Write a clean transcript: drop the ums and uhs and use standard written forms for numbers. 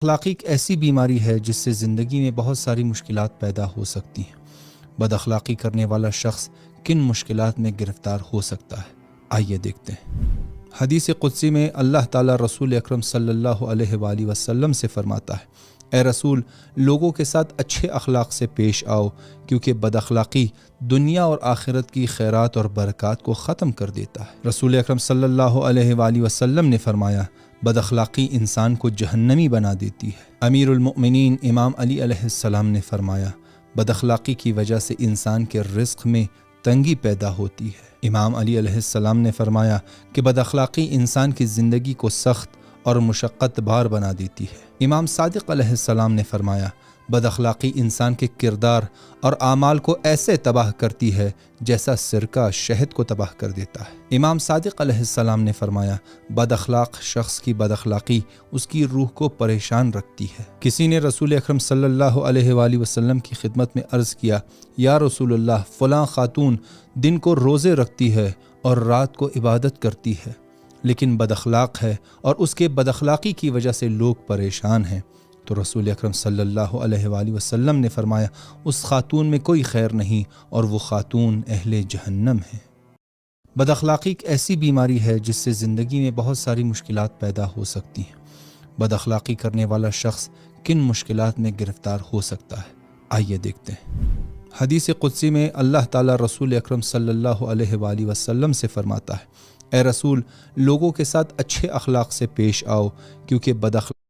اخلاقی ایک ایسی بیماری ہے جس سے زندگی میں بہت ساری مشکلات پیدا ہو سکتی ہیں۔ بد اخلاقی کرنے والا شخص کن مشکلات میں گرفتار ہو سکتا ہے، آئیے دیکھتے ہیں۔ حدیث قدسی میں اللہ تعالیٰ رسول اکرم صلی اللہ علیہ وآلہ وسلم سے فرماتا ہے، اے رسول، لوگوں کے ساتھ اچھے اخلاق سے پیش آؤ، کیونکہ بد اخلاقی دنیا اور آخرت کی خیرات اور برکات کو ختم کر دیتا ہے۔ رسول اکرم صلی اللہ علیہ وآلہ وسلم نے فرمایا، بد اخلاقی انسان کو جہنمی بنا دیتی ہے۔ امیر المؤمنین امام علی علیہ السلام نے فرمایا، بد اخلاقی کی وجہ سے انسان کے رزق میں تنگی پیدا ہوتی ہے۔ امام علی علیہ السلام نے فرمایا کہ بد اخلاقی انسان کی زندگی کو سخت اور مشقت بار بنا دیتی ہے۔ امام صادق علیہ السلام نے فرمایا، بد اخلاقی انسان کے کردار اور اعمال کو ایسے تباہ کرتی ہے جیسا سرکہ شہد کو تباہ کر دیتا ہے۔ امام صادق علیہ السلام نے فرمایا، بد اخلاق شخص کی بد اخلاقی اس کی روح کو پریشان رکھتی ہے۔ کسی نے رسول اکرم صلی اللہ علیہ وآلہ وسلم کی خدمت میں عرض کیا، یا رسول اللہ، فلاں خاتون دن کو روزے رکھتی ہے اور رات کو عبادت کرتی ہے، لیکن بد اخلاق ہے اور اس کے بد اخلاقی کی وجہ سے لوگ پریشان ہیں۔ تو رسول اکرم صلی اللہ علیہ وآلہ وسلم نے فرمایا، اس خاتون میں کوئی خیر نہیں اور وہ خاتون اہل جہنم ہے۔ بد اخلاقی ایک ایسی بیماری ہے جس سے زندگی میں بہت ساری مشکلات پیدا ہو سکتی ہیں۔ بد اخلاقی کرنے والا شخص کن مشکلات میں گرفتار ہو سکتا ہے، آئیے دیکھتے ہیں۔ حدیث قدسی میں اللہ تعالیٰ رسول اکرم صلی اللہ علیہ وآلہ وسلم سے فرماتا ہے، اے رسول، لوگوں کے ساتھ اچھے اخلاق سے پیش آؤ، کیونکہ بد اخلاق